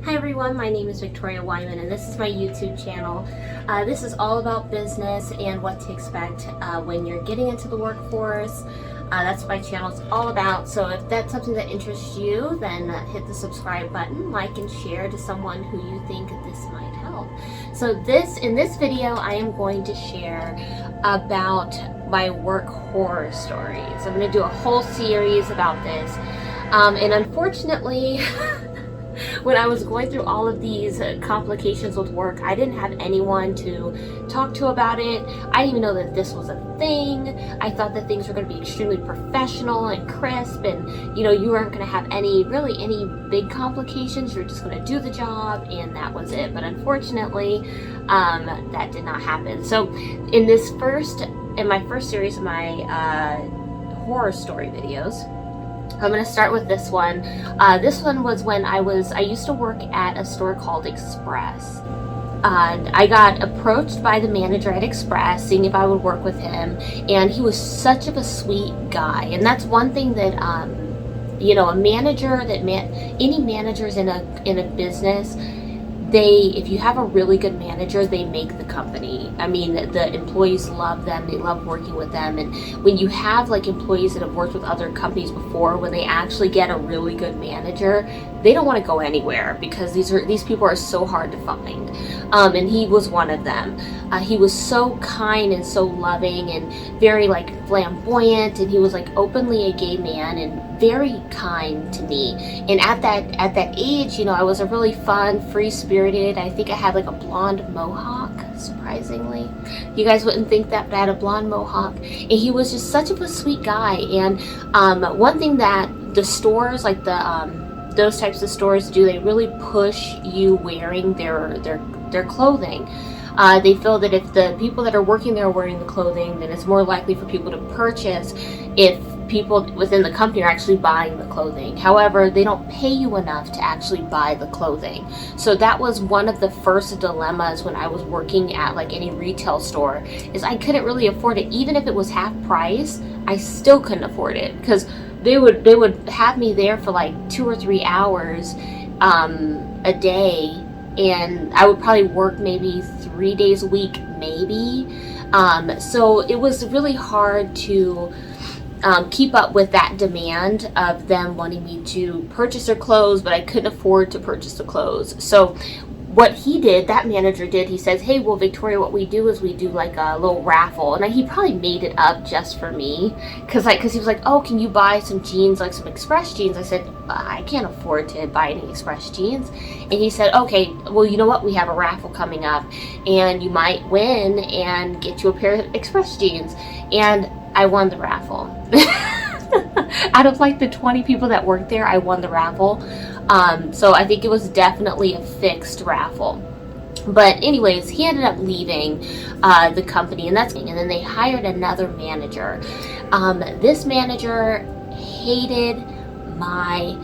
Hi everyone, my name is Victoria Wyman and this is my YouTube channel. This is all about business and what to expect when you're getting into the workforce. That's what my channel is all about. So if that's something that interests you, then hit the subscribe button, like and share to someone who you think this might help. So in this video, I am going to share about my work horror stories. I'm going to do a whole series about this. And unfortunately, when I was going through all of these complications with work, I didn't have anyone to talk to about it. I didn't even know that this was a thing. I thought that things were going to be extremely professional and crisp, and you weren't going to have any big complications. You're just going to do the job, and that was it. But unfortunately, that did not happen. So in my first series of my horror story videos, I'm going to start with this one. This one was when I used to work at a store called Express. I got approached by the manager at Express, seeing if I would work with him, and he was such of a sweet guy. And that's one thing that, a manager, any managers in a business, if you have a really good manager, they make the company. I mean, the employees love them. They love working with them. And when you have employees that have worked with other companies before, when they actually get a really good manager, they don't want to go anywhere because these people are so hard to find. And he was one of them. He was so kind and so loving and very flamboyant, and he was openly a gay man and very kind to me. And at that age, I was a really fun, free-spirited. I think I had a blonde mohawk, surprisingly. You guys wouldn't think that, but I had a blonde mohawk. And he was just such a sweet guy. And one thing that the stores, those types of stores do, they really push you wearing their clothing. They feel that if the people that are working there are wearing the clothing, then it's more likely for people to purchase if people within the company are actually buying the clothing. However, they don't pay you enough to actually buy the clothing. So that was one of the first dilemmas when I was working at any retail store, is I couldn't really afford it. Even if it was half price, I still couldn't afford it, because they would have me there for 2 or 3 hours a day, and I would probably work maybe 3 days a week, maybe. So it was really hard to keep up with that demand of them wanting me to purchase their clothes, but I couldn't afford to purchase the clothes. So what that manager did, he says, "Hey, well, Victoria, what we do is we do a little raffle." And he probably made it up just for me, because he was like, "Oh, can you buy some jeans, some Express jeans?" I said, "I can't afford to buy any Express jeans." And he said, "Okay, well, you know what? We have a raffle coming up, and you might win and get you a pair of Express jeans." And I won the raffle. Out of the 20 people that worked there, I won the raffle. So I think it was definitely a fixed raffle. But anyways, he ended up leaving the company, and then they hired another manager. This manager hated my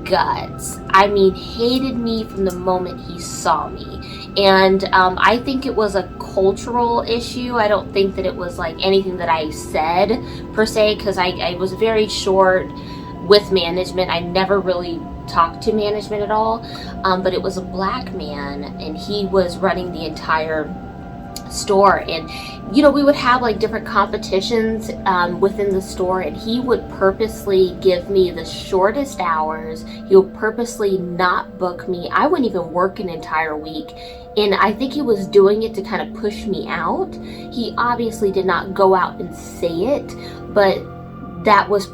guts. I mean, hated me from the moment he saw me. And I think it was a cultural issue. I don't think that it was anything that I said per se, because I was very short with management. I never really talked to management at all. But it was a black man, and he was running the entire store. And we would have different competitions within the store, and he would purposely give me the shortest hours. He would purposely not book me. I wouldn't even work an entire week, and I think he was doing it to kind of push me out. He obviously did not go out and say it, but that was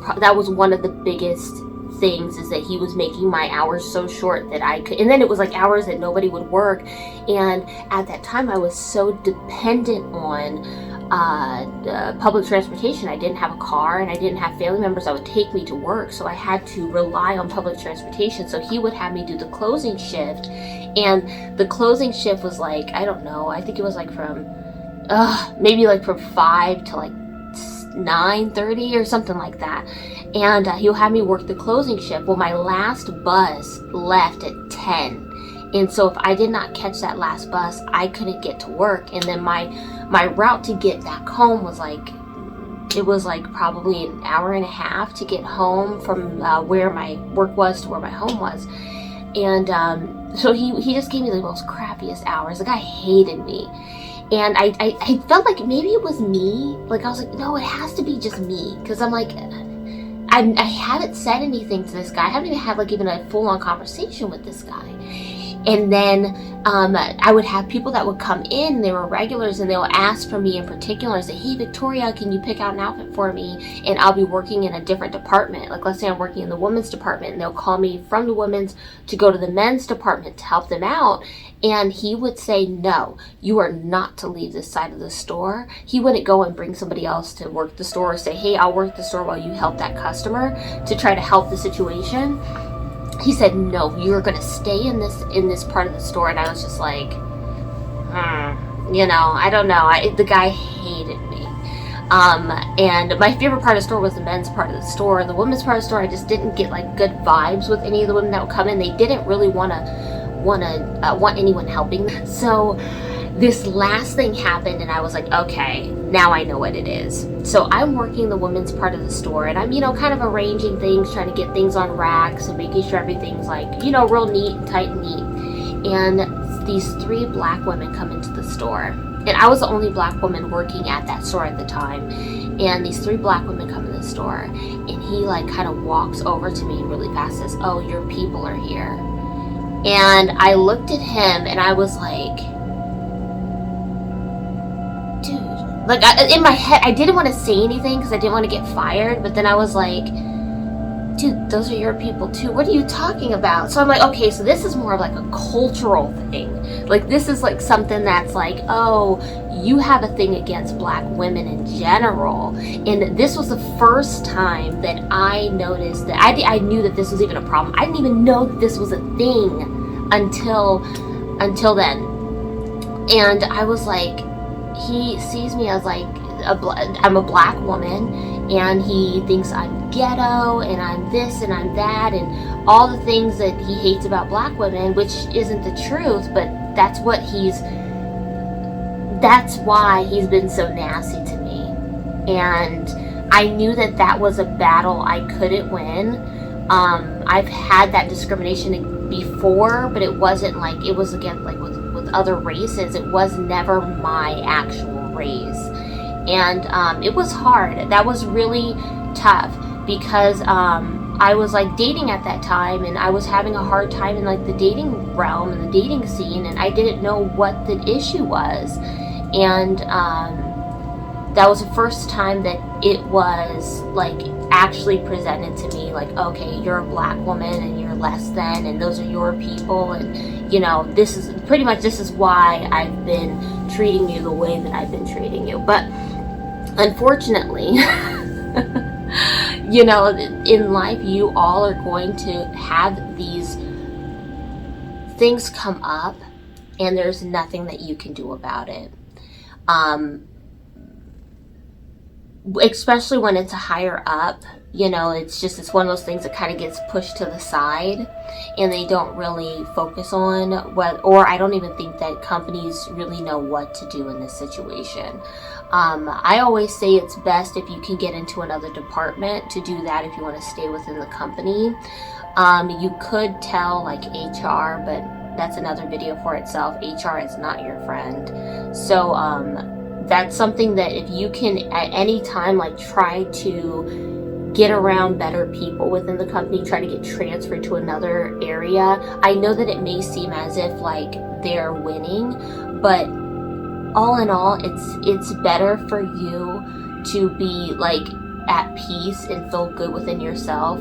one of the biggest things, is that he was making my hours so short that I could, and then it was hours that nobody would work. And at that time, I was so dependent on public transportation. I didn't have a car, and I didn't have family members that would take me to work, so I had to rely on public transportation. So he would have me do the closing shift, and the closing shift was I don't know, I think it was from maybe from 5 to 9:30 or something like that. And he'll have me work the closing shift. Well, my last bus left at 10. And so if I did not catch that last bus, I couldn't get to work. And then my route to get back home was probably an hour and a half to get home from where my work was to where my home was. And so he just gave me the most crappiest hours. The guy hated me. And I felt like maybe it was me. Like, I was like, no, it has to be just me. Because I'm like, I haven't said anything to this guy. I haven't even had like even a full-on conversation with this guy. And then I would have people that would come in, they were regulars, and they'll ask for me in particular and say, hey, Victoria, can you pick out an outfit for me? And I'll be working in a different department. Like, let's say I'm working in the women's department, and they'll call me from the women's to go to the men's department to help them out. And he would say, no, you are not to leave this side of the store. He wouldn't go and bring somebody else to work the store or say, hey, I'll work the store while you help that customer to try to help the situation. He said, no, you're going to stay in this part of the store. And I was just like, you know, I don't know. The guy hated me. And my favorite part of the store was the men's part of the store. The women's part of the store, I just didn't get like good vibes with any of the women that would come in. They didn't really want anyone helping them. So this last thing happened, and I was like, okay, now I know what it is. So I'm working the women's part of the store, and I'm, you know, kind of arranging things, trying to get things on racks and making sure everything's like, you know, real neat and tight and neat. And these 3 black women come into the store, and I was the only black woman working at that store at the time. And these 3 black women come in the store, and he like kind of walks over to me really fast, says, oh, your people are here. And I looked at him, and I was like, dude, like in my head, I didn't want to say anything because I didn't want to get fired. But then I was like, dude, those are your people too. What are you talking about? So I'm like, okay, so this is more of like a cultural thing. Like, this is like something that's like, oh, you have a thing against black women in general. And this was the first time that I noticed that I knew that this was even a problem. I didn't even know that this was a thing until then. And I was like, he sees me as like I'm a black woman, and he thinks I'm ghetto and I'm this and I'm that and all the things that he hates about black women, which isn't the truth, but that's why he's been so nasty to me. And I knew that that was a battle I couldn't win. I've had that discrimination before, but it wasn't like, it was again like with other races. It was never my actual race. And it was hard. That was really tough because I was like dating at that time, and I was having a hard time in like the dating realm and the dating scene, and I didn't know what the issue was. And that was the first time that it was like actually presented to me, like, okay, you're a black woman and you're less than, and those are your people, and you know, this is why I've been treating you the way that I've been treating you. But unfortunately, you know, in life, you all are going to have these things come up, and there's nothing that you can do about it. Especially when it's a higher up, you know, it's one of those things that kind of gets pushed to the side, and they don't really focus on or I don't even think that companies really know what to do in this situation. I always say it's best if you can get into another department to do that if you want to stay within the company. You could tell like HR, but that's another video for itself. HR is not your friend. So that's something that if you can at any time like try to get around better people within the company, try to get transferred to another area. I know that it may seem as if like they're winning, but all in all, it's better for you to be like at peace and feel good within yourself.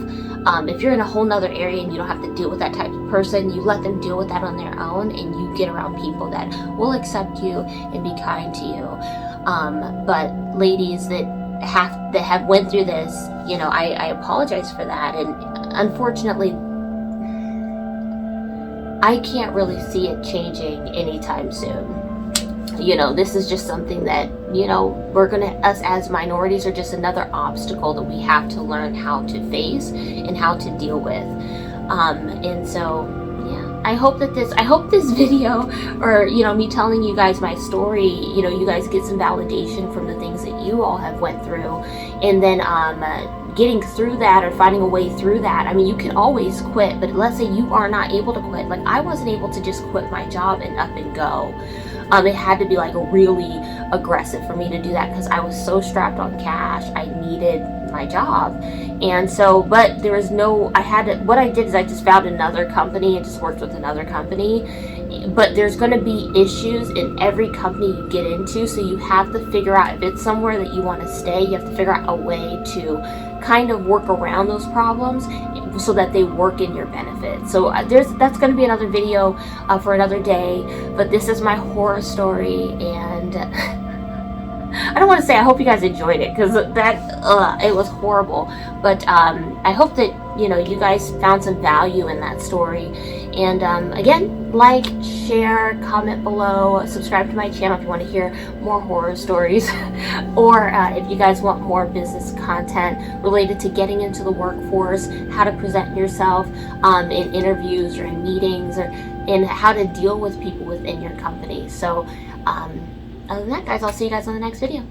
If you're in a whole nother area and you don't have to deal with that type of person, you let them deal with that on their own, and you get around people that will accept you and be kind to you. But ladies that have went through this, you know, I apologize for that, and unfortunately I can't really see it changing anytime soon. You know, this is just something that, you know, us as minorities are just another obstacle that we have to learn how to face and how to deal with. And so, yeah, I hope this video, or, you know, me telling you guys my story, you know, you guys get some validation from the things that you all have went through. And then, getting through that or finding a way through that. I mean, you can always quit, but let's say you are not able to quit. Like, I wasn't able to just quit my job and up and go. It had to be like really aggressive for me to do that because I was so strapped on cash. I needed my job. And so, but there was no, what I did is I just found another company and just worked with another company. But there's going to be issues in every company you get into, so you have to figure out if it's somewhere that you want to stay. You have to figure out a way to kind of work around those problems so that they work in your benefit. So that's going to be another video for another day. But this is my horror story, and I don't want to say I hope you guys enjoyed it because it was horrible. But I hope that you guys found some value in that story. And again, like, share, comment below, subscribe to my channel if you want to hear more horror stories, or if you guys want more business content related to getting into the workforce, how to present yourself in interviews or in meetings, or in how to deal with people within your company. So other than that, guys, I'll see you guys on the next video.